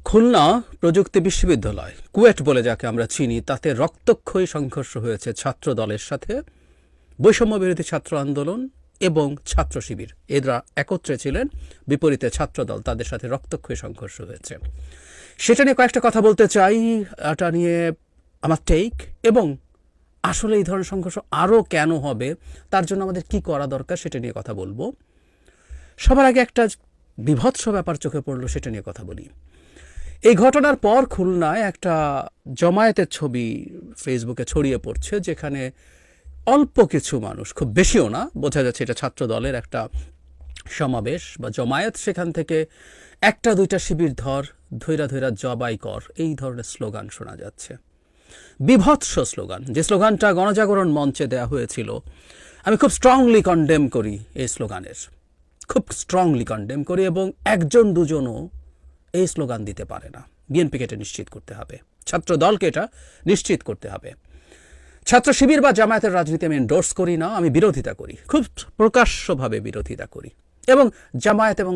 খুলনা প্রযুক্তি বিশ্ববিদ্যালয় কুয়েট বলে যাকে আমরা চিনি, তাতে রক্তক্ষয়ী সংঘর্ষ হয়েছে ছাত্র দলের সাথে। বৈষম্য বিরোধী ছাত্র আন্দোলন এবং ছাত্র শিবির এরা একত্রে ছিলেন, বিপরীতে ছাত্রদল, তাদের সাথে রক্তক্ষয়ী সংঘর্ষ হয়েছে। সেটা নিয়ে কয়েকটা কথা বলতে চাই, এটা নিয়ে আমার টেক, এবং আসলে এই ধরনের সংঘর্ষ আরও কেন হবে, তার জন্য আমাদের কি করা দরকার সেটা নিয়ে কথা বলবো। সবার আগে একটা বিভৎস ব্যাপার চোখে পড়লো, সেটা নিয়ে কথা বলি। এই ঘটনার পর খুলনায় একটা জমায়েতের ছবি ফেসবুকে ছড়িয়ে পড়ছে, যেখানে অল্প কিছু মানুষ, খুব বেশিও না, বোঝা যাচ্ছে এটা ছাত্র দলের একটা সমাবেশ বা জমায়েত। সেখান থেকে একটা দুইটা শিবির ধৈরা ধৈরা জবাই কর, এই ধরনের স্লোগান শোনা যাচ্ছে। বিভৎস স্লোগান, যে স্লোগানটা গণজাগরণ মঞ্চে দেয়া হয়েছিল। আমি খুব স্ট্রংলি কন্ডেম করি এই স্লোগানের, খুব স্ট্রংলি কন্ডেম করি, এবং একজন দুজনও এই স্লোগান দিতে পারে না। বিএনপিকে এটা নিশ্চিত করতে হবে, ছাত্র দলকে এটা নিশ্চিত করতে হবে। ছাত্র শিবির বা জামায়াতের রাজনীতি আমি এন্ডোর্স করি না, আমি বিরোধিতা করি, খুব প্রকাশ্যভাবে বিরোধিতা করি। এবং জামায়াত এবং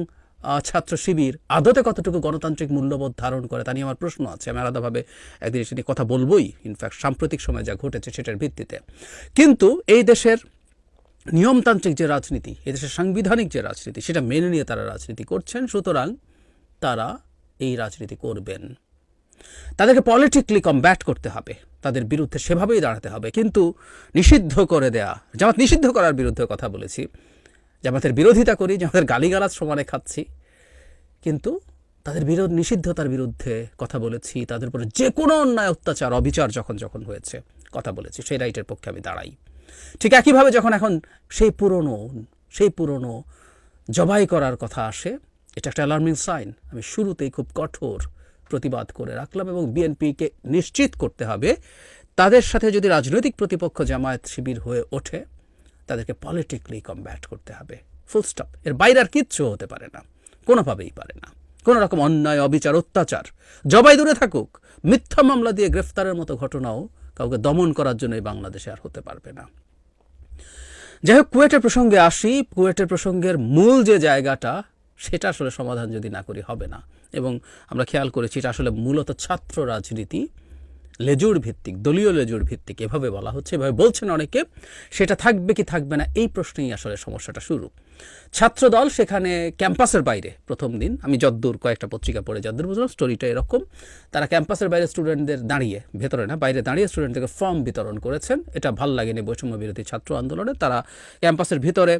ছাত্র শিবির আদতে কতটুকু গণতান্ত্রিক মূল্যবোধ ধারণ করে তা নিয়ে আমার প্রশ্ন আছে। আমি আলাদাভাবে একদিন সেটি কথা বলবই, ইনফ্যাক্ট সাম্প্রতিক সময় যা ঘটেছে সেটার ভিত্তিতে। কিন্তু এই দেশের নিয়মতান্ত্রিক যে রাজনীতি, এই দেশের সাংবিধানিক যে রাজনীতি, সেটা মেনে নিয়ে তারা রাজনীতি করছেন। সুতরাং তারা এই রাজনীতি করবেন, তাদেরকে পলিটিক্যালি কমব্যাট করতে হবে, তাদের বিরুদ্ধে সেভাবেই দাঁড়াতে হবে। কিন্তু নিষিদ্ধ করে দেয়া, জামাত নিষিদ্ধ করার বিরুদ্ধে কথা বলেছি, জামাতের বিরোধিতা করি, জামাতের গালিগালাজ সমানে খাচ্ছি, কিন্তু তাদের নিষিদ্ধতার বিরুদ্ধে কথা বলেছি, তাদের উপরে যে কোনো অন্যায়, অত্যাচার, অবিচার যখন হয়েছে কথা বলেছি, সেই রাইটের পক্ষে আমি দাঁড়াই। ঠিক একইভাবে যখন এখন সেই পুরনো জবাই করার কথা আসে, এটা একটা অ্যালার্মিং সাইন। আমি শুরুতেই খুব কঠোর প্রতিবাদ করে রাখলাম, এবং বিএনপিকে নিশ্চিত করতে হবে তাদের সাথে যদি রাজনৈতিক প্রতিপক্ষ জামায়াত শিবির হয়ে ওঠে, তাদেরকে পলিটিক্যালি কমব্যাট করতে হবে, ফুল স্টপ। এর বাইরে আর কিচ্ছু হতে পারে না, কোনোভাবেই পারে না। কোনো রকম অন্যায়, অবিচার, অত্যাচার, জবাই দূরে থাকুক, মিথ্যা মামলা দিয়ে গ্রেফতারের মতো ঘটনাও কাউকে দমন করার জন্য এই বাংলাদেশে আর হতে পারবে না। যাই হোক, কুয়েটের প্রসঙ্গে আসি। কুয়েটের প্রসঙ্গের মূল যে জায়গাটা, সেটা আসলে সমাধান যদি না করি হবে না। এবং আমরা খেয়াল করেছি এটা আসলে মূলত ছাত্র রাজনীতি, লেজুর ভিত্তিক, দলীয় লেজুর ভিত্তিক, এভাবে বলা হচ্ছে, এভাবে বলছেন অনেকে। সেটা থাকবে কি থাকবে না, এই প্রশ্নেই আসলে সমস্যাটা শুরু। ছাত্রদল সেখানে ক্যাম্পাসের বাইরে প্রথম দিন, আমি যদ্দূর কয়েকটা পত্রিকা পড়ে যদ্দূর বুঝলাম, স্টোরিটা এরকম, তারা ক্যাম্পাসের বাইরে স্টুডেন্টদের দাঁড়িয়ে, ভেতরে না বাইরে দাঁড়িয়ে স্টুডেন্টদেরকে ফর্ম বিতরণ করেছেন। এটা ভাল লাগেনি বৈষম্য বিরোধী ছাত্র আন্দোলনে। তারা ক্যাম্পাসের ভিতরে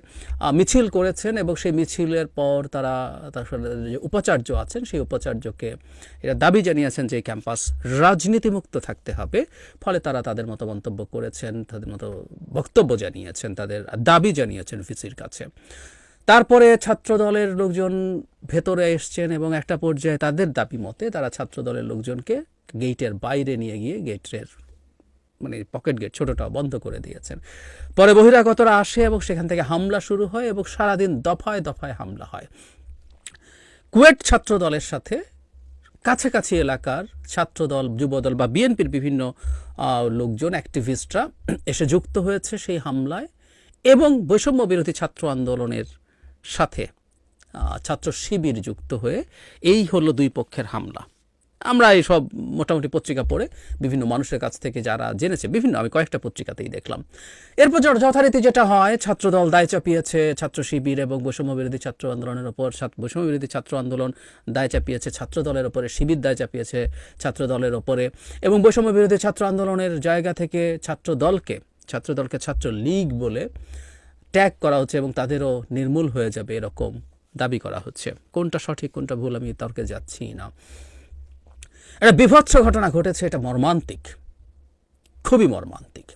মিছিল করেছেন, এবং সেই মিছিলের পর তারা তার যে উপাচার্য আছেন, সেই উপাচার্যকে এটা দাবি জানিয়েছেন যে ক্যাম্পাস রাজনীতিমুক্ত থাকতে হবে। ফলে তারা তাদের মতো মন্তব্য করেছেন, তাদের মতো বক্তব্য জানিয়েছেন, তাদের দাবি জানিয়েছেন ভিসির কাছে। তারপরে ছাত্রদলের লোকজন ভেতরে এসছেন, এবং একটা পর্যায়ে তাদের দাবি মতে তারা ছাত্রদলের লোকজনকে গেটের বাইরে নিয়ে গিয়ে গেটের পকেট গেট ছোটটা বন্ধ করে দিয়েছেন। পরে বহিরাগতরা আসে এবং সেখান থেকে হামলা শুরু হয়, এবং সারাদিন দফায় দফায় হামলা হয়। কুয়েট ছাত্রদলের সাথে কাছাকাছি এলাকার ছাত্রদল, যুবদল বা বিএনপির বিভিন্ন লোকজন, অ্যাক্টিভিস্টরা এসে যুক্ত হয়েছে সেই হামলায়, এবং বৈষম্য বিরোধী ছাত্র আন্দোলনের সাথে ছাত্র শিবির যুক্ত হয়ে এই হলো দুই পক্ষের হামলা। আমরা এই সব মোটামুটি পত্রিকা পড়ে বিভিন্ন মানুষের কাছ থেকে যারা জেনেছে, আমি কয়েকটা পত্রিকাতেই দেখলাম। এরপর যথারীতি যেটা হয়, ছাত্রদল দায় চাপিয়েছে ছাত্র শিবির এবং বৈষম্য বিরোধী ছাত্র আন্দোলনের ওপর, বৈষম্য বিরোধী ছাত্র আন্দোলন দায় চাপিয়েছে ছাত্রদলের ওপরে, শিবির দায় চাপিয়েছে ছাত্রদলের ওপরে, এবং বৈষম্য বিরোধী ছাত্র আন্দোলনের জায়গা থেকে ছাত্রদলকে ছাত্র লীগ বলে ট্যাগ করা হচ্ছে, এবং তাদেরও নির্মূল হয়ে যাবে এরকম দাবি করা হচ্ছে। কোনটা সঠিক কোনটা ভুল আমি তর্কে যাচ্ছি না। একটা বিভৎস ঘটনা ঘটেছে, এটা মর্মান্তিক, খুবই মর্মান্তিক।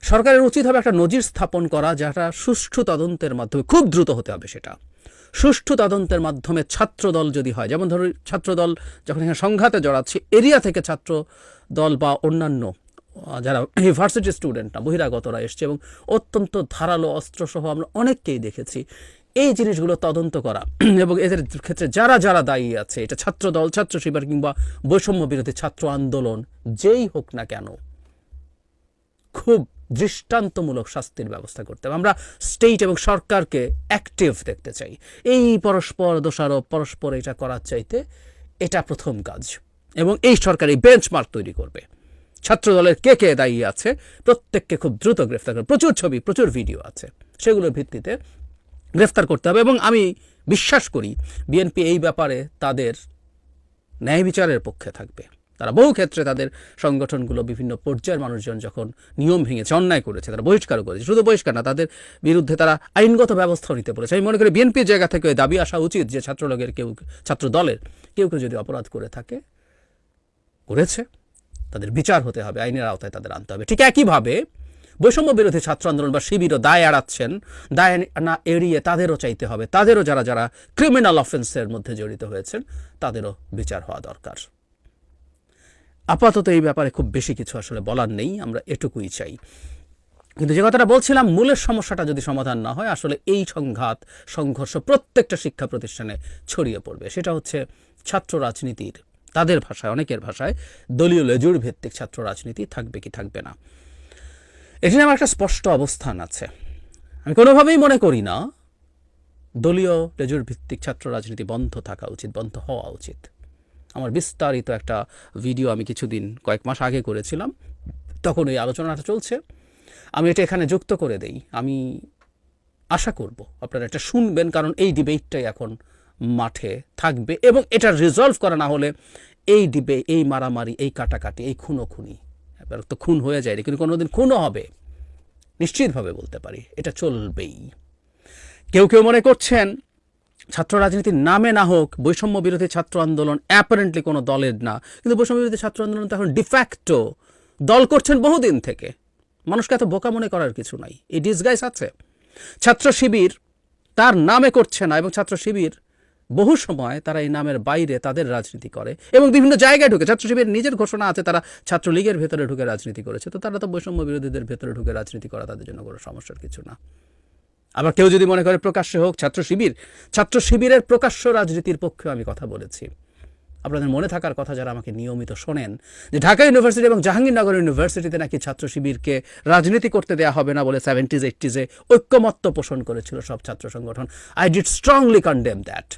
সরকারের উচিত হবে একটা নজির স্থাপন করা, যেটা সুষ্ঠু তদন্তের মাধ্যমে, খুব দ্রুত হতে হবে সেটা, সুষ্ঠু তদন্তের মাধ্যমে ছাত্রদল যদি হয়, যেমন ধরুন ছাত্রদল যখন এখানে সংঘাতে জড়াচ্ছে, এরিয়া থেকে ছাত্র দল বা অন্যান্য যারা ইউনিভার্সিটি স্টুডেন্ট না, বহিরাগতরা এসছে, এবং অত্যন্ত ধারালো অস্ত্রসহ আমরা অনেককেই দেখেছি। এই জিনিসগুলো তদন্ত করা, এবং এদের ক্ষেত্রে যারা যারা দায়ী আছে, এটা ছাত্রদল, ছাত্র শিবির কিংবা বৈষম্য বিরোধী ছাত্র আন্দোলন, যেই হোক না কেন, খুব দৃষ্টান্তমূলক শাস্তির ব্যবস্থা করতে হবে। আমরা স্টেট এবং সরকারকে অ্যাক্টিভ দেখতে চাই। এই পরস্পর দোষারোপ, পরস্পর এটা করার চাইতে এটা প্রথম কাজ, এবং এই সরকার এই বেঞ্চমার্ক তৈরি করবে। ছাত্রদলের কে কে দায়ী আছে প্রত্যেককে খুব দ্রুত গ্রেফতার করবে। প্রচুর ছবি, প্রচুর ভিডিও আছে, সেগুলোর ভিত্তিতে গ্রেফতার করতে হবে। এবং আমি বিশ্বাস করি বিএনপি এই ব্যাপারে তাদের ন্যায় বিচারের পক্ষে থাকবে। তারা বহু ক্ষেত্রে তাদের সংগঠনগুলো বিভিন্ন পর্যায়ের মানুষজন যখন নিয়ম ভেঙেছে, অন্যায় করেছে, তারা বহিষ্কারও করেছে। শুধু বহিষ্কার না, তাদের বিরুদ্ধে তারা আইনগত ব্যবস্থাও নিতে বলেছে। আমি মনে করি বিএনপির জায়গা থেকে দাবি আসা উচিত যে ছাত্র দলের কেউ যদি অপরাধ করে থাকে, করেছে, তাদের বিচার হতে হবে, আইনের আওতায় তাদের আনতে হবে। ঠিক একইভাবে বৈষম্য বিরোধী ছাত্র আন্দোলন বা শিবিরও দায় এড়াচ্ছেন, দায় না এড়িয়ে তাদেরও চাইতে হবে, তাদেরও যারা ক্রিমিনাল অফেন্সের মধ্যে জড়িত হয়েছেন তাদেরও বিচার হওয়া দরকার। আপাতত এই ব্যাপারে খুব বেশি কিছু আসলে বলার নেই, আমরা এটুকুই চাই। কিন্তু যে কথাটা বলছিলাম, মূলের সমস্যাটা যদি সমাধান না হয়, আসলে এই সংঘাত সংঘর্ষ প্রত্যেকটা শিক্ষা প্রতিষ্ঠানে ছড়িয়ে পড়বে। সেটা হচ্ছে ছাত্র রাজনীতির, তাদের ভাষায়, অনেকের ভাষায় দলীয় লেজুর ভিত্তিক ছাত্র রাজনীতি থাকবে কি থাকবে না, এটি নিয়ে আমার একটা স্পষ্ট অবস্থান আছে। আমি কোনোভাবেই মনে করি না দলীয় লেজুর ভিত্তিক ছাত্র রাজনীতি বন্ধ থাকা উচিত, বন্ধ হওয়া উচিত। আমার বিস্তারিত একটা ভিডিও আমি কয়েক মাস আগে করেছিলাম, তখন এই আলোচনাটা চলছে। আমি এটা এখানে যুক্ত করে দেই। আমি আশা করব আপনারা এটা শুনবেন, কারণ এই ডিবেটটাই এখন মাঠে থাকবে, এবং এটা রিজলভ করা না হলে এই মারামারি, এই কাটাকাটি, এই খুনোখুনি, এবার তো খুন হয়ে যায়, কিন্তু কোনোদিন খুনও হবে নিশ্চিতভাবে বলতে পারি, এটা চলবেই। কেউ মনে করছেন ছাত্র রাজনীতির নামে না হোক বৈষম্য বিরোধী ছাত্র আন্দোলন অ্যাপারেন্টলি কোনো দলের না, কিন্তু বৈষম্য বিরোধী ছাত্র আন্দোলন তো এখন ডিফ্যাক্টো দল করছেন বহুদিন থেকে। মানুষকে এত বোকা মনে করার কিছু নাই, এই ডিসগাইজ আছে। ছাত্র শিবির তার নামে করছে না, এবং ছাত্র শিবির বহু সময় তারা এই নামের বাইরে তাদের রাজনীতি করে এবং বিভিন্ন জায়গায় ঢুকে। ছাত্র শিবির নিজের ঘোষণা আছে তারা ছাত্রলীগের ভেতরে ঢুকে রাজনীতি করেছে, তো তারা তো বৈষম্য বিরোধীদের ভেতরে ঢুকে রাজনীতি করা তাদের জন্য কোনো সমস্যার কিছু না। আবার কেউ যদি মনে করে প্রকাশ্যে হোক ছাত্র শিবিরের প্রকাশ্য রাজনীতির পক্ষে আমি কথা বলেছি। আপনাদের মনে থাকার কথা যারা আমাকে নিয়মিত শোনেন, যে ঢাকা ইউনিভার্সিটি এবং জাহাঙ্গীরনগর ইউনিভার্সিটিতে নাকি ছাত্র শিবিরকে রাজনীতি করতে দেওয়া হবে না বলে 70s 80s ঐক্যমত্য পোষণ করেছিল সব ছাত্র সংগঠন। I did strongly condemn that.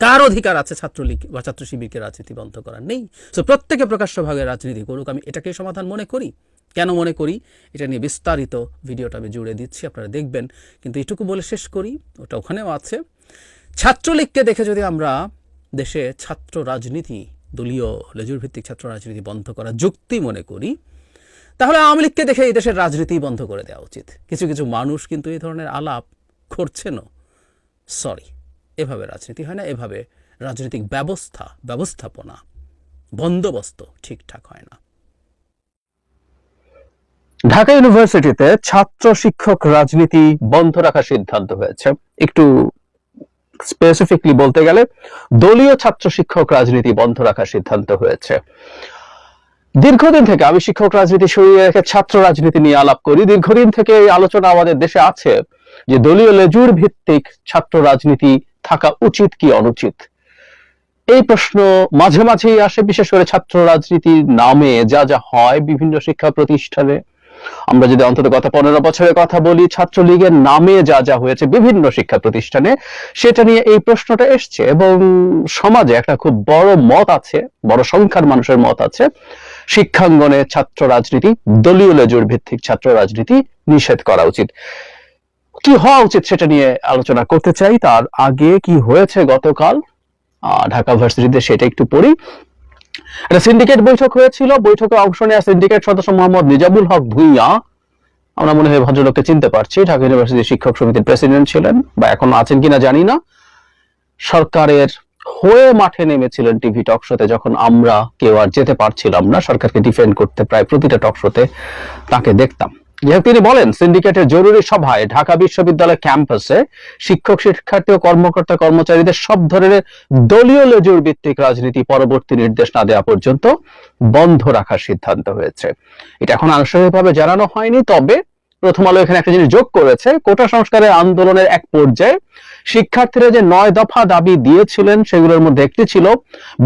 কার অধিকার আছে ছাত্রলীগ বা ছাত্র শিবিরকে রাজনীতি বন্ধ করার? নেই। সো প্রত্যেকে প্রকাশ্যভাবে রাজনীতি করুক, আমি এটাকেই সমাধান মনে করি। কেন মনে করি এটা নিয়ে বিস্তারিত ভিডিওটা আমি জুড়ে দিচ্ছি, আপনারা দেখবেন। কিন্তু এটুকু বলে শেষ করি, ওটা ওখানেও আছে। ছাত্রলীগকে দেখে যদি আমরা দেশে ছাত্র রাজনীতি, দলীয় লেজুর ভিত্তিক ছাত্র রাজনীতি বন্ধ করা যুক্তি মনে করি, তাহলে আওয়ামী লীগকে দেখে এই দেশের রাজনীতি বন্ধ করে দেওয়া উচিত। কিছু মানুষ কিন্তু এই ধরনের আলাপ করছেনও। সরি, এভাবে রাজনীতি হয় না, এভাবে রাজনৈতিক ব্যবস্থাপনা, বন্দোবস্ত ঠিকঠাক হয় না। ঢাকা ইউনিভার্সিটিতে ছাত্র শিক্ষক রাজনীতি বন্ধ রাখার সিদ্ধান্ত হয়েছে। একটু স্পেসিফিকলি বলতে গেলে দলীয় ছাত্র শিক্ষক রাজনীতি বন্ধ রাখার সিদ্ধান্ত হয়েছে। দীর্ঘদিন থেকে আমি শিক্ষক রাজনীতি সরিয়ে রেখে ছাত্র রাজনীতি নিয়ে আলাপ করি। দীর্ঘদিন থেকে এই আলোচনা আমাদের দেশে আছে যে দলীয় লেজুর ভিত্তিক ছাত্র রাজনীতি থাকা উচিত কি অনুচিত। এই প্রশ্ন মাঝে মাঝেই আসে, বিশেষ করে ছাত্র রাজনীতির নামে যা হয় বিভিন্ন শিক্ষা প্রতিষ্ঠানে। আমরা যদি অন্তত গত 15 বছরের কথা বলি, ছাত্রলীগের নামে যা হয়েছে বিভিন্ন শিক্ষা প্রতিষ্ঠানে, সেটা নিয়ে এই প্রশ্নটা এসছে। এবং সমাজে একটা খুব বড় মত আছে, বড় সংখ্যার মানুষের মত আছে, শিক্ষাঙ্গনে ছাত্র রাজনীতি, দলীয় লেজুর ভিত্তিক ছাত্র রাজনীতি নিষেধ করা উচিত। কি হওয়া উচিত সেটা নিয়ে আলোচনা করতে চাই। তার আগে কি হয়েছে গতকাল ঢাকা ভার্সিটিতে সেটা একটু পড়ি। একটা সিন্ডিকেট বৈঠক হয়েছিল। বৈঠকে অংশ নেওয়া সিন্ডিকেট সদস্য মোহাম্মদ নিজামুল হক ভূঁইয়া, আমরা মনে হয় ভদ্রলোককে চিনতে পারছি, ঢাকা ইউনিভার্সিটি শিক্ষক সমিতির প্রেসিডেন্ট ছিলেন, বা এখন আছেন কিনা জানি না। সরকারের হয়ে মাঠে নেমেছিলেন টিভি টক শোতে, যখন আমরা কেউ আর যেতে পারছিলাম না সরকারকে ডিফেন্ড করতে। প্রায় প্রতিটা টক শোতে তাকে দেখতাম। যেহেতু তিনি বলেন সিন্ডিকেটের জরুরি সভায় ঢাকা বিশ্ববিদ্যালয় ক্যাম্পাসে শিক্ষক শিক্ষার্থী ও কর্মকর্তা কর্মচারীদের সব ধরনের দলীয় লেজুর ভিত্তিক রাজনীতি পরবর্তী নির্দেশ না দেওয়া পর্যন্ত বন্ধ রাখার সিদ্ধান্ত হয়েছে। এটা এখন আনুষ্ঠানিকভাবে জানানো হয়নি, তবে প্রথম আলো এখানে একটা জিনিস যোগ করেছে। কোটা সংস্কারের আন্দোলনের এক পর্যায়ে শিক্ষার্থীরা যে 9 দফা দাবি দিয়েছিলেন সেগুলোর মধ্যে একটি ছিল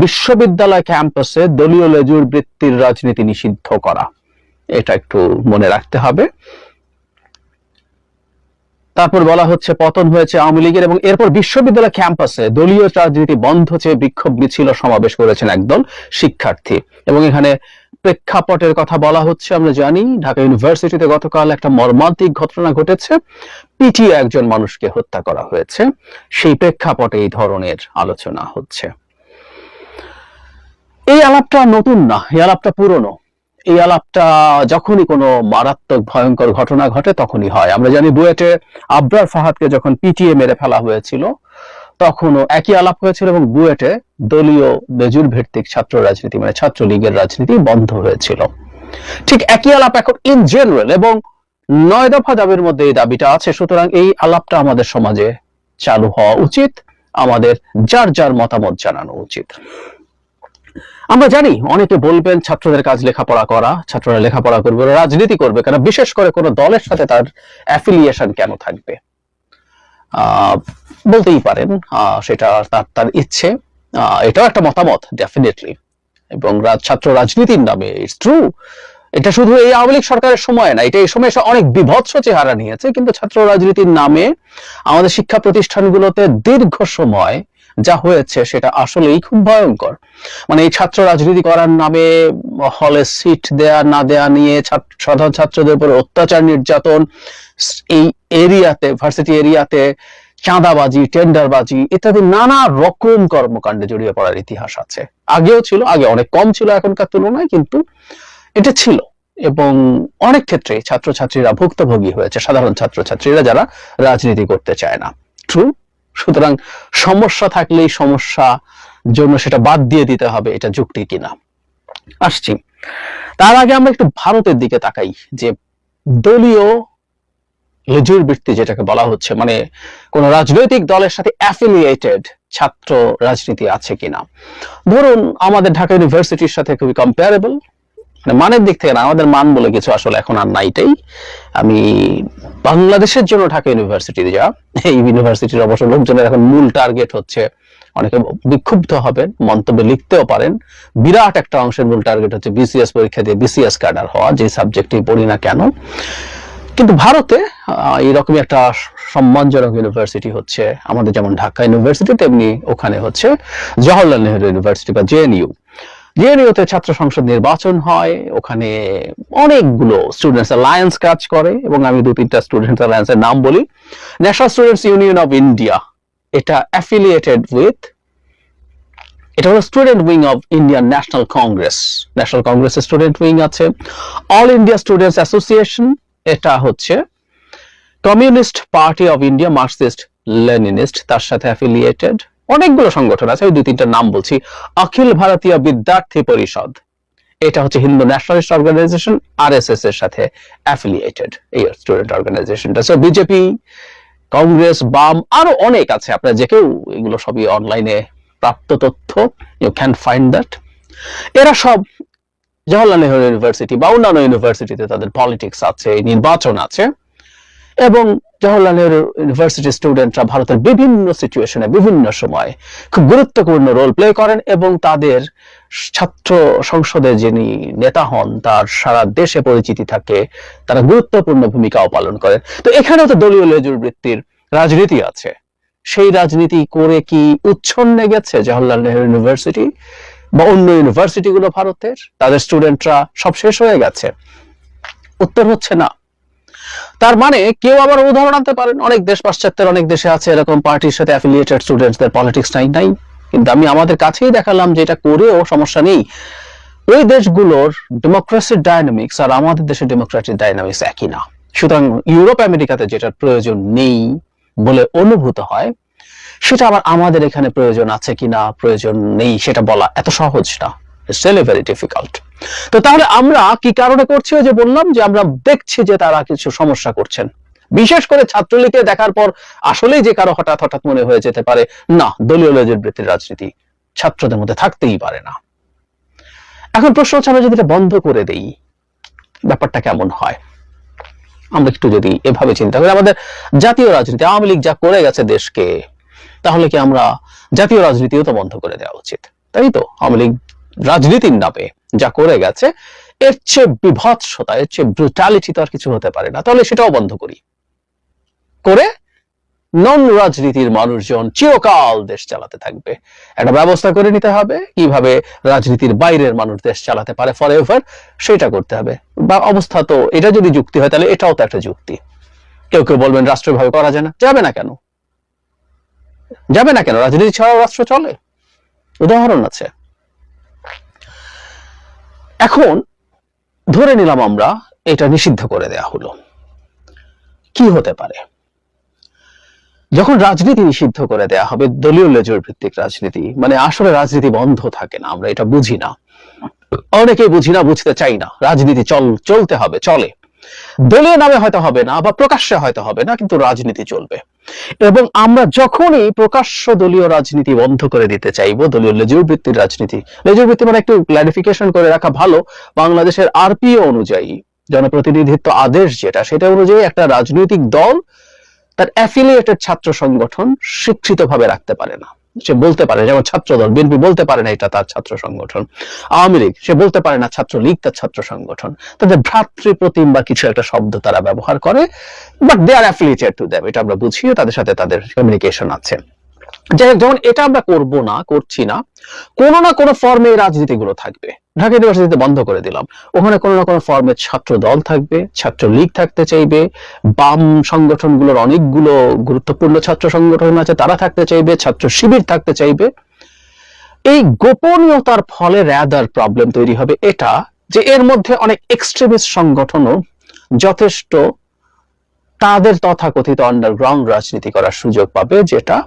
বিশ্ববিদ্যালয় ক্যাম্পাসে দলীয় লেজুর ভিত্তির রাজনীতি নিষিদ্ধ করা। এটা একটু মনে রাখতে হবে। তারপর বলা হচ্ছে পতন হয়েছে আওয়ামী লীগের, এবং এরপর বিশ্ববিদ্যালয় ক্যাম্পাসে দলীয় রাজনীতি বন্ধ চেয়ে বিক্ষোভ মিছিল সমাবেশ করেছেন একদল শিক্ষার্থী। এবং এখানে প্রেক্ষাপটের কথা বলা হচ্ছে, আমরা জানি ঢাকা ইউনিভার্সিটিতে গতকাল একটা মর্মান্তিক ঘটনা ঘটেছে, পিটিয়ে একজন মানুষকে হত্যা করা হয়েছে। সেই প্রেক্ষাপটে এই ধরনের আলোচনা হচ্ছে। এই আলাপটা নতুন না, এই আলাপটা পুরনো। এই আলাপটা যখনই কোনো মারাত্মক ভয়ঙ্কর ঘটনা ঘটে তখনই হয়। আমরা জানি বুয়েটে আবরার ফাহাদকে যখন পিটিয়ে মেরে ফেলা হয়েছিল তখনও একই আলাপ হয়েছিল, এবং বুয়েটে দলীয় লেজুর ভিত্তিক ছাত্র রাজনীতি মানে ছাত্রলীগের রাজনীতি বন্ধ হয়েছিল। ঠিক একই আলাপ এখন ইন জেনারেল, এবং 9 দফা দাবির মধ্যে এই দাবিটা আছে। সুতরাং এই আলাপটা আমাদের সমাজে চালু হওয়া উচিত, আমাদের যার যার মতামত জানানো উচিত। আমরা জানি অনেকে বলবেন ছাত্রদের কাজ লেখাপড়া করা, ছাত্ররা লেখাপড়া করবে, রাজনীতি করবে কেন, বিশেষ করে কোনো দলের সাথে তার অ্যাফিলিয়েশন কেন থাকবে। বলতেই পারেন সেটা তার ইচ্ছে, এটাও একটা মতামত ডেফিনেটলি। এবং ছাত্র রাজনীতির নামে ইটস ট্রু, এটা শুধু এই আওয়ামী লীগ সরকারের সময় না, এটা এই সময় অনেক বিভৎস চেহারা নিয়েছে। কিন্তু ছাত্র রাজনীতির নামে আমাদের শিক্ষা প্রতিষ্ঠানগুলোতে দীর্ঘ সময় যা হয়েছে সেটা আসলেই খুব ভয়ঙ্কর। মানে এই ছাত্র রাজনীতি করার নামে হলে সিট দেয়া না দেয়া নিয়ে সাধারণ ছাত্রদের উপর অত্যাচার, নির্যাতন, এই এরিয়াতে ভার্সিটি এরিয়াতে চাঁদাবাজি, টেন্ডারবাজি ইত্যাদি নানা রকম কর্মকাণ্ডে জড়িয়ে পড়ার ইতিহাস আছে। আগেও ছিল, আগে অনেক কম ছিল এখনকার তুলনায়, কিন্তু এটা ছিল। এবং অনেক ক্ষেত্রে ছাত্রছাত্রীরা ভুক্তভোগী হয়েছে, সাধারণ ছাত্রছাত্রীরা যারা রাজনীতি করতে চায় না। ট্রু। সুতরাং সমস্যা থাকলেই সমস্যা জন্য সেটা বাদ দিয়ে দিতে হবে, এটা যুক্তি কিনা। আসছি, তার আগে আমরা একটু ভারতের দিকে তাকাই, যে দলীয় লেজুর বৃত্তি যেটাকে বলা হচ্ছে, মানে কোন রাজনৈতিক দলের সাথে অ্যাফিলিয়েটেড ছাত্র রাজনীতি আছে কিনা। ধরুন আমাদের ঢাকা ইউনিভার্সিটির সাথে খুবই কম্পারেবল, মানে মানের দিক থেকে না, আমাদের মান বলে কিছু আসলে এখন আর নাইটাই। আমি বাংলাদেশের জন্য ঢাকা ইউনিভার্সিটি যা, এই ইউনিভার্সিটির অবশ্য লোকজনের এখন মূল টার্গেট হচ্ছে, অনেকে বিক্ষুব্ধ হবেন, মন্তব্যে লিখতেও পারেন, বিরাট একটা অংশের মূল টার্গেট হচ্ছে বিসিএস পরীক্ষা দিয়ে বিসিএস ক্যাডার হওয়া, যে সাবজেক্টই পড়ি না কেন। কিন্তু ভারতে এইরকমই একটা সম্মানজনক ইউনিভার্সিটি হচ্ছে আমাদের যেমন ঢাকা ইউনিভার্সিটি, তেমনি ওখানে হচ্ছে জওহরলাল নেহরু ইউনিভার্সিটি বা জেএনইউ। জেএনইউতে ছাত্র সংসদ নির্বাচন হয়, ওখানে অনেকগুলো স্টুডেন্টস অ্যালায়েন্স কাজ করে, এবং আমি 2-3টা স্টুডেন্টস অ্যালায়েন্সের নাম বলি। National students union of India, এটা অ্যাফিলিয়েটেড উইথ, এটা হলো student wing of Indian national Congress, national কংগ্রেসের স্টুডেন্ট উইং আছে। অল ইন্ডিয়া স্টুডেন্টস অ্যাসোসিয়েশন, এটা হচ্ছে communist party of India, Marxist Leninist, তার সাথে অ্যাফিলিয়েটেড। অনেকগুলো সংগঠন আছে, ওই 2-3টা নাম বলছি। অখিল ভারতীয় বিদ্যার্থী পরিষদ, এটা হচ্ছে হিন্দু ন্যাশনালিস্ট অর্গানাইজেশন, আরএসএস এর সাথে অ্যাফিলিয়েটেড এই স্টুডেন্ট অর্গানাইজেশনটা। সো বিজেপি, কংগ্রেস, বাম, আরো অনেক আছে, আপনারা যে কেউ এগুলো সবই অনলাইনে প্রাপ্ত তথ্য, ইউ ক্যান ফাইন্ড দ্যাট। এরা সব জওহরলাল নেহরু ইউনিভার্সিটি বা অন্যান্য ইউনিভার্সিটিতে তাদের পলিটিক্স আছে, নির্বাচন আছে, এবং জওহরলাল নেহরু ইউনিভার্সিটির স্টুডেন্টরা ভারতের বিভিন্ন সিচুয়েশনে বিভিন্ন সময় খুব গুরুত্বপূর্ণ রোল প্লে করেন, এবং তাদের ছাত্র সংসদে যিনি নেতা হন তার সারা দেশে পরিচিতি থাকে, তারা গুরুত্বপূর্ণ ভূমিকাও পালন করেন। তো এখানেও তো দলীয় লেজুর বৃত্তির রাজনীতি আছে। সেই রাজনীতি করে কি উচ্ছন্নে গেছে জওহরলাল নেহরু ইউনিভার্সিটি বা অন্য ইউনিভার্সিটিগুলো ভারতের, তাদের স্টুডেন্টরা সব শেষ হয়ে গেছে? উত্তর হচ্ছে না। তার মানে কেউ আবার উদাহরণ আনতে পারেন, অনেক দেশ, পাশ্চাত্যের অনেক দেশে আছে এরকম পার্টির সাথে অ্যাফিলিয়েটেড স্টুডেন্টসদের পলিটিক্স নাই। কিন্তু আমি আমাদের কাছেই দেখালাম যে এটা করেও সমস্যা নেই। ওই দেশগুলোর ডেমোক্রেসির ডাইনামিক্স আর আমাদের দেশের ডেমোক্রেটিক ডাইনামিক্স একই না। সুতরাং ইউরোপ আমেরিকাতে যেটার প্রয়োজন নেই বলে অনুভূত হয়, সেটা আবার আমাদের এখানে প্রয়োজন আছে কিনা, প্রয়োজন নেই সেটা বলা এত সহজ না। It's really very difficult. তো তাহলে আমরা কি কারণে করছি? যে বললাম যে আমরা দেখছি যে তারা কিছু সমস্যা করছেন, বিশেষ করে ছাত্রলীগকে দেখার পর আসলেই যে কারো হঠাৎ মনে হয়ে যেতে পারে না, দলীয় লেজুর বৃত্তির রাজনীতি ছাত্রদের মধ্যে থাকতেই পারে না। এখন প্রশ্ন হচ্ছে, আমরা যদি এটা বন্ধ করে দেই ব্যাপারটা কেমন হয়? আমরা একটু যদি এভাবে চিন্তা করি, আমাদের জাতীয় রাজনীতি, আওয়ামী লীগ যা করে গেছে দেশকে, তাহলে কি আমরা জাতীয় রাজনীতিও তো বন্ধ করে দেওয়া উচিত, তাই তো? আওয়ামী লীগ রাজনীতির নামে যা করে গেছে, এর চেয়ে বিভৎসতা, এর চেয়ে ব্রুটালিটি তো আর কিছু হতে পারে না, তাহলে সেটাও বন্ধ করি। করে নন রাজনীতির মানুষজন চিরকাল দেশ চালাতে থাকবে। একটা ব্যবস্থা করে নিতে হবে কিভাবে রাজনীতির বাইরের মানুষ দেশ চালাতে পারে ফরএভার, সেটা করতে হবে। বা অবস্থা তো এটা যদি যুক্তি হয় তাহলে এটাও তো একটা যুক্তি। কেউ কেউ বলবেন রাষ্ট্রভাবে করা যায় না, যাবে না কেন? যাবে না কেন? রাজনীতি ছাড়াও রাষ্ট্র চলে, উদাহরণ আছে। এখন ধরে নিলাম আমরা এটা নিষিদ্ধ করে দেয়া হলো, কি হতে পারে? যখন রাজনীতি নিষিদ্ধ করে দেয়া হবে, দলীয় লেজুর ভিত্তিক রাজনীতি, মানে আসলে রাজনীতি বন্ধ থাকে না, আমরা এটা বুঝি না, অনেকেই বুঝি না, বুঝতে চাই না। রাজনীতি চলতে হবে, চলে, দলীয় নামে হয়তো হবে না বা প্রকাশ্যে হয়তো হবে না, কিন্তু রাজনীতি চলবে। এবং আমরা যখনই প্রকাশ্য দলীয় রাজনীতি বন্ধ করে দিতে চাইবো, দলীয় লেজুর ভিত্তিক রাজনীতি, লেজুর ভিত্তি মানে একটু ক্লারিফিকেশন করে রাখা ভালো, বাংলাদেশের আরপিও অনুযায়ী, জনপ্রতিনিধিত্ব আদেশ যেটা, সেটা অনুযায়ী একটা রাজনৈতিক দল তার অ্যাফিলিয়েটেড ছাত্র সংগঠন স্বীকৃতভাবে রাখতে পারে না। সে বলতে পারে, যেমন ছাত্র দল বিএনপি বলতে পারে না এটা তার ছাত্র সংগঠন, আওয়ামী লীগ সে বলতে পারে না ছাত্রলীগ তার ছাত্র সংগঠন। তাদের ভ্রাতৃপ্রতিম বা কিছু একটা শব্দ তারা ব্যবহার করে, but they are affiliated to them, এটা আমরা বুঝিয়ে তাদের সাথে তাদের কমিউনিকেশন আছে। যাই হোক, যেমন এটা আমরা করবো না, করছি না, কোনো না কোনো ফর্মে এই রাজনীতিগুলো থাকবে। ঢাকা ইউনিভার্সিটিতে বন্ধ করে দিলাম, ওখানে কোনো না কোনো ফর্মে ছাত্র দল থাকবে, ছাত্রলীগ থাকতে চাইবে, বাম সংগঠনগুলোর অনেকগুলো গুরুত্বপূর্ণ ছাত্র সংগঠন আছে তারা থাকতে চাইবে, ছাত্র শিবির থাকতে চাইবে। এই গোপনীয়তার ফলে র্যাদার প্রবলেম তৈরি হবে এটা, যে এর মধ্যে অনেক এক্সট্রিমিস্ট সংগঠনও যথেষ্ট তাদের তথাকথিত আন্ডারগ্রাউন্ড রাজনীতি করার সুযোগ পাবে, যেটা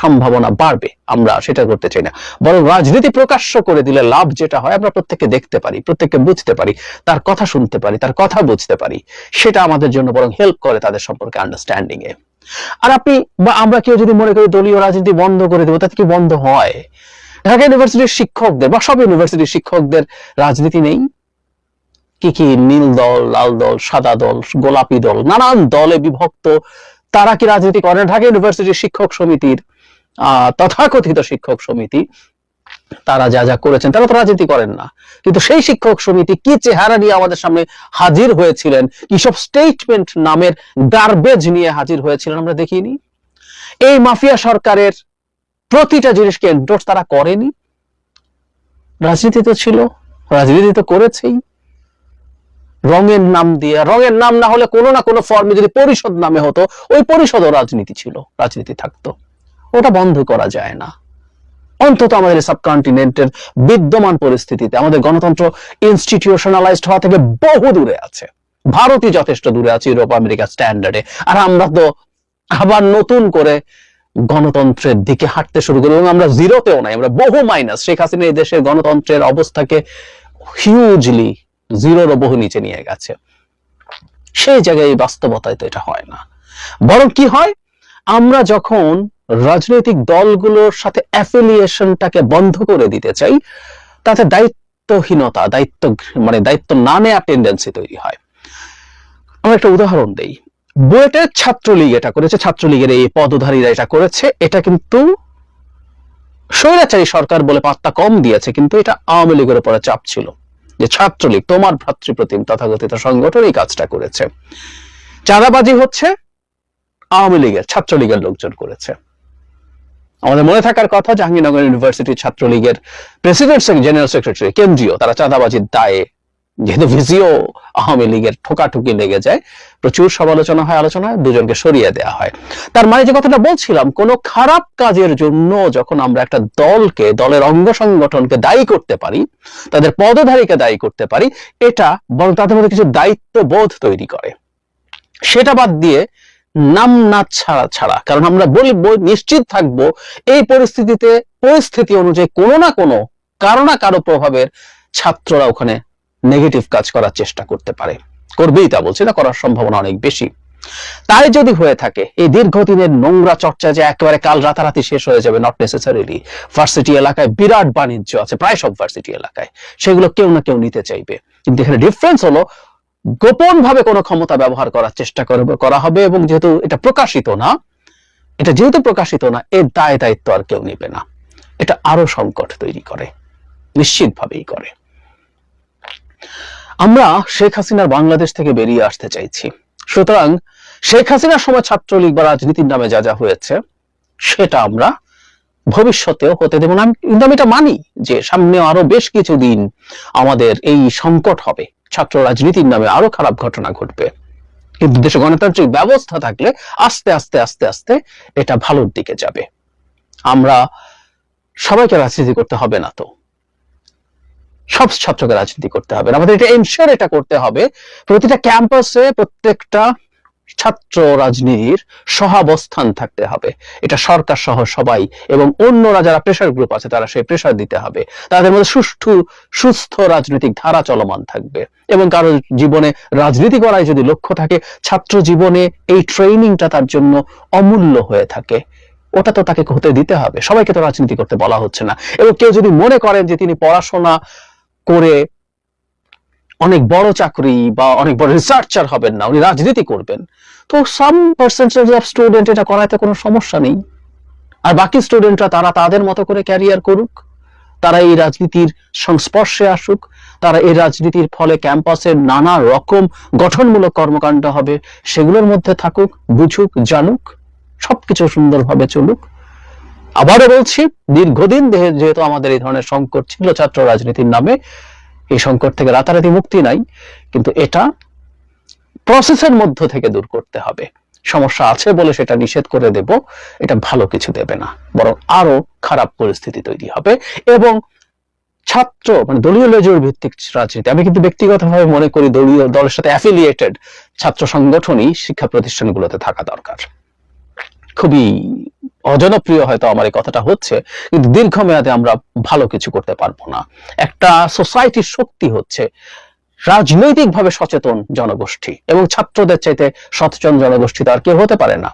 সম্ভাবনা বাড়বে। আমরা সেটা করতে চাই না, বরং রাজনীতি প্রকাশ্য করে দিলে লাভ যেটা হয়, আমরা প্রত্যেককে দেখতে পারি, প্রত্যেককে বুঝতে পারি, তার কথা শুনতে পারি, তার কথা বুঝতে পারি, সেটা আমাদের জন্য বরং হেল্প করে তাদের সম্পর্কে আন্ডারস্ট্যান্ডিং এ। আর আপনি বা আমরা কেউ যদি মনে করি দলীয় রাজনীতি বন্ধ করে দেবো, তাতে কি বন্ধ হয়? ঢাকা ইউনিভার্সিটির শিক্ষকদের বা সব ইউনিভার্সিটির শিক্ষকদের রাজনীতি নেই? কি কি নীল দল, লাল দল, সাদা দল, গোলাপি দল, নানান দলে বিভক্ত, তারা কি রাজনীতি করেন? ঢাকা ইউনিভার্সিটির শিক্ষক সমিতির তথাকথিত শিক্ষক সমিতি তারা যা যা করেছেন, তারা তো রাজনীতি করেন না, কিন্তু সেই শিক্ষক সমিতি কি চেহারা নিয়ে আমাদের সামনে হাজির হয়েছিলেন, কি সব স্টেটমেন্ট নামের গার্বেজ নিয়ে হাজির হয়েছিলেন আমরা দেখিনি? এই মাফিয়া সরকারের প্রতিটা জিনিসকে এন্ডোর্স তারা করেনি। রাজনীতি তো ছিল, রাজনীতি তো করেছেই রঙের নাম দিয়ে। রঙের নাম না হলে কোনো না কোনো ফর্মে যদি পরিষদ নামে হতো, ওই পরিষদও রাজনীতি ছিল, রাজনীতি থাকতো। ওটা বন্ধ করা যায় না। অন্তত আমাদের সাবকন্টিনেন্টের বিদ্যমান পরিস্থিতিতে আমাদের গণতন্ত্র ইনস্টিটিউশনালাইজড হওয়া থেকে বহু দূরে আছে। ভারতই যথেষ্ট দূরে আছে ইউরোপ আমেরিকা স্ট্যান্ডার্ডে, আর আমরা তো আবার নতুন করে গণতন্ত্রের দিকে হাঁটতে শুরু করি, এবং আমরা জিরোতেও নাই, আমরা বহু মাইনাস। শেখ হাসিনা এই দেশের গণতন্ত্রের অবস্থাকে হিউজলি জিরোরও বহু নিচে নিয়ে গেছে। সেই জায়গায় বাস্তবতায় তো এটা হয় না, বরং কি হয়, আমরা যখন রাজনৈতিক দলগুলোর সাথে অ্যাফিলিয়েশনটাকে বন্ধ করে দিতে চাই, তাতে দায়িত্বহীনতা, দায়িত্ব না নেওয়া টেন্ডেন্সি তৈরি হয়। আমরা একটা উদাহরণ দেই, বুয়েটের ছাত্রলীগ এটা করেছে, ছাত্রলীগের এই পদধারীরা এটা করেছে, এটা কিন্তু স্বৈরাচারী সরকার বলে পাত্তা কম দিয়েছে, কিন্তু এটা আওয়ামী লীগের উপরে চাপ ছিল যে ছাত্রলীগ তোমার ভ্রাতৃপ্রতিম তথাকথিত সংগঠন এই কাজটা করেছে। চাঁদাবাজি হচ্ছে আওয়ামী লীগের, ছাত্রলীগের লোকজন করেছে। আমাদের মনে থাকার কথা, জাহাঙ্গীরনগর ইউনিভার্সিটি ছাত্রলীগের প্রেসিডেন্ট জেনারেল সেক্রেটারি কেন্দ্রীয়, তারা চাঁদাবাজির দায়ে, যেহেতু ভিসিও আওয়ামী লীগের ঠোকাঠুকি লেগে যায়, প্রচুর সমালোচনা হয়, আলোচনা হয়, দুজনকে সরিয়ে দেওয়া হয়। তার মানে যে কথাটা বলছিলাম, কোন খারাপ কাজের জন্য যখন আমরা একটা দলকে, দলের অঙ্গ সংগঠনকে দায়ী করতে পারি, তাদের পদধারীকে দায়ী করতে পারি, এটা বরং তাদের মধ্যে কিছু দায়িত্ববোধ তৈরি করে। সেটা বাদ দিয়ে নাম না ছাড়া, কারণ আমরা বলবো, নিশ্চিত থাকবো এই পরিস্থিতি অনুযায়ী কোনো না কোনো কারো না কারো প্রভাবের ছাত্ররা ওখানে নেগেটিভ কাজ করার চেষ্টা করতে পারে, করবেই, তা বলছি না, করার সম্ভাবনা অনেক বেশি। তাই যদি হয়ে থাকে, এই দীর্ঘদিনের নোংরা চর্চা যে একেবারে কাল রাতারাতি শেষ হয়ে যাবে, নট নেসেসারিলি। ভার্সিটি এলাকায় বিরাট বাণিজ্য আছে, প্রায় সব ভার্সিটি এলাকায়, সেগুলো কেউ না কেউ নিতে চাইবে, কিন্তু এখানে ডিফারেন্স হলো গোপন ভাবে কোনো ক্ষমতা ব্যবহার করার চেষ্টা করা হবে, এবং যেহেতু এটা প্রকাশিত না, এর দায় দায়িত্ব আর কেউ নেবে না। এটা আরো সংকট তৈরি করে, নিশ্চিতভাবেই করে। আমরা শেখ হাসিনার বাংলাদেশ থেকে বেরিয়ে আসতে চাইছি, সুতরাং শেখ হাসিনার সময় ছাত্রলীগ বা রাজনীতির নামে যা যা হয়েছে সেটা আমরা ভবিষ্যতেও হতে দেব না। কিন্তু আমি এটা মানি যে সামনে আরো বেশ কিছুদিন আমাদের এই সংকট হবে, ছাত্র রাজনীতির নামে আরো খারাপ ঘটনা ঘটবে। কিন্তু দেশে গণতান্ত্রিক ব্যবস্থা থাকলে আস্তে আস্তে আস্তে আস্তে এটা ভালোর দিকে যাবে। আমরা সবাইকে রাজনীতি করতে হবে না, তো সব ছাত্রকে রাজনীতি করতে হবে না, আমাদের এটা এনশিওর এটা করতে হবে প্রতিটা ক্যাম্পাসে প্রত্যেকটা ছাত্র রাজনীতির সহাবস্থান থাকতে হবে। এটা সরকার সহ সবাই এবং অন্যরা যারা প্রেসার গ্রুপ আছে তারা সেই প্রেসার দিতে হবে। তাদের মধ্যে সুস্থ রাজনৈতিক ধারা চলমান থাকবে। এবং কারো জীবনে রাজনীতি করায় যদি লক্ষ্য থাকে, ছাত্র জীবনে এই ট্রেনিংটা তার জন্য অমূল্য হয়ে থাকে, ওটা তো তাকে হতে দিতে হবে। সবাইকে তো রাজনীতি করতে বলা হচ্ছে না। এবং কেউ যদি মনে করেন যে তিনি পড়াশোনা করে অনেক বড় চাকরি বা অনেক বড় রিসার্চার হবেন না, উনি রাজনীতি করবেন, তো সাম পার্সেন্টেজ অফ স্টুডেন্ট এটা করাতে কোনো সমস্যা নেই। আর বাকি স্টুডেন্টরা তারা তাদের মতো করে ক্যারিয়ার করুক, তারা এই রাজনীতির সংস্পর্শে আসুক, তারা এই রাজনীতির ফলে ক্যাম্পাসের নানা রকম গঠনমূলক কর্মকাণ্ড হবে, সেগুলোর মধ্যে থাকুক, বুঝুক, জানুক, সবকিছু সুন্দরভাবে চলুক। আবারও বলছি, দীর্ঘদিন যেহেতু আমাদের এই ধরনের সংকট ছিল ছাত্র রাজনীতির নামে, এই সংকট থেকে রাতারাতি মুক্তি নাই, কিন্তু এটা প্রসেসের মধ্য থেকে দূর করতে হবে। সমস্যা আছে বলে সেটা নিষেধ করে দেব, এটা ভালো কিছু দেবে না, বরং আরো খারাপ পরিস্থিতি তৈরি হবে। এবং ছাত্র মানে দলীয় লেজুর ভিত্তিক রাজনীতি, আমি কিন্তু ব্যক্তিগতভাবে মনে করি দলীয় দলের সাথে অ্যাফিলিয়েটেড ছাত্র সংগঠনই শিক্ষা প্রতিষ্ঠানগুলোতে থাকা দরকার। খুবই অজনপ্রিয় হয়তো আমার এই কথাটা হচ্ছে, কিন্তু দীর্ঘমেয়াদে আমরা ভালো কিছু করতে পারবো না। একটা সোসাইটির শক্তি হচ্ছে রাজনৈতিকভাবে সচেতন জনগোষ্ঠী, এবং ছাত্রদের চাইতে সচেতন জনগোষ্ঠী তো আর কেউ হতে পারে না।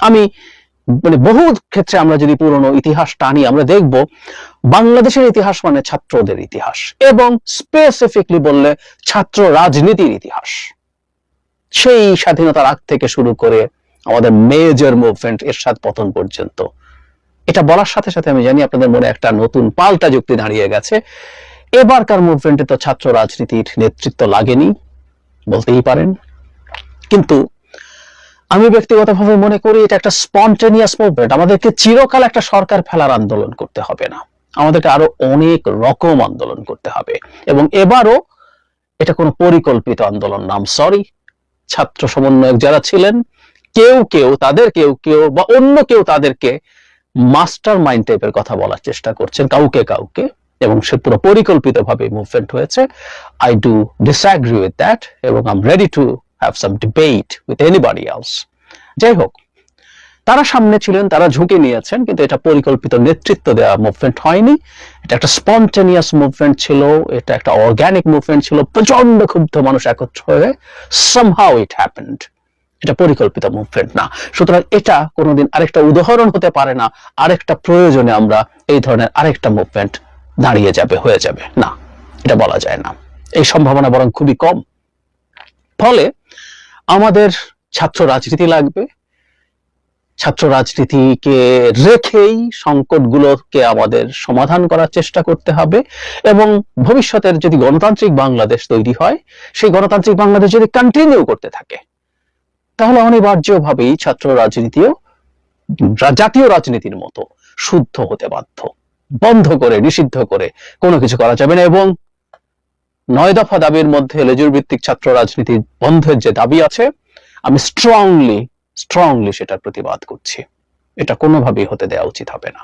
আমি মানে বহু ক্ষেত্রে আমরা যদি পুরনো ইতিহাস টানি, আমরা দেখব বাংলাদেশের ইতিহাস মানে ছাত্রদের ইতিহাস, এবং স্পেসিফিকলি বললে ছাত্র রাজনীতির ইতিহাস। সেই স্বাধীনতার আগ থেকে শুরু করে আমাদের মেজর মুভমেন্ট এরশাদ পতন পর্যন্ত। এটা বলার সাথে সাথে আমি জানি আপনাদের মনে একটা নতুন পাল্টা যুক্তি দাঁড়িয়ে গেছে, এবারকার মুভমেন্টে তো ছাত্র রাজনীতির নেতৃত্ব লাগেনি, বলতেই পারেন। কিন্তু আমি ব্যক্তিগতভাবে মনে করি এটা একটা স্পন্টেনিয়াস মুভমেন্ট। আমাদেরকে চিরকাল একটা সরকার ফেলার আন্দোলন করতে হবে না, আমাদেরকে আরো অনেক রকম আন্দোলন করতে হবে। এবং এবারও এটা কোনো পরিকল্পিত আন্দোলন নাম সরি, ছাত্র সমন্বয়ক যারা ছিলেন কেউ কেউ বা অন্য কেউ তাদেরকে মাস্টার মাইন্ড টাইপের কথা বলার চেষ্টা করছেন কাউকে কাউকে, এবং সে পুরো পরিকল্পিতভাবে মুভমেন্ট হয়েছে। I do disagree with that, এবং I am ready to have some debate with anybody else. যাই হোক, তারা সামনে ছিলেন, তারা ঝুঁকি নিয়েছেন, কিন্তু এটা পরিকল্পিত নেতৃত্ব দেওয়া মুভমেন্ট হয়নি। এটা একটা স্পন্টেনিয়াস মুভমেন্ট ছিল, এটা একটা অর্গানিক মুভমেন্ট ছিল। প্রচন্ড ক্ষুব্ধ মানুষ একত্র হয়ে somehow it happened। এটা পরিকল্পিত মুভমেন্ট না। সুতরাং এটা কোনোদিন আরেকটা উদাহরণ হতে পারে না আরেকটা প্রয়োজনে আমরা এই ধরনের আরেকটা মুভমেন্ট দাঁড়িয়ে যাবে, হয়ে যাবে না, এটা বলা যায় না। এই সম্ভাবনা বরং খুবই কম। ফলে আমাদের ছাত্র রাজনীতি লাগবে, ছাত্র রাজনীতিকে রেখেই সংকটগুলোকে আমাদের সমাধান করার চেষ্টা করতে হবে। এবং ভবিষ্যতের যদি গণতান্ত্রিক বাংলাদেশ তৈরি হয়, সেই গণতান্ত্রিক বাংলাদেশ যদি কন্টিনিউ করতে থাকে, তাহলে অনিবার্যভাবেই ছাত্র রাজনীতিও জাতীয় রাজনীতির মতো শুদ্ধ হতে বাধ্য। বন্ধ করে, নিষিদ্ধ করে কোনো কিছু করা যাবে না। এবং 9 দফা দাবির মধ্যে লেজুর ভিত্তিক ছাত্র রাজনীতি বন্ধের যে দাবি আছে, আমি স্ট্রংলি সেটার প্রতিবাদ করছি। এটা কোনোভাবেই হতে দেওয়া উচিত হবে না।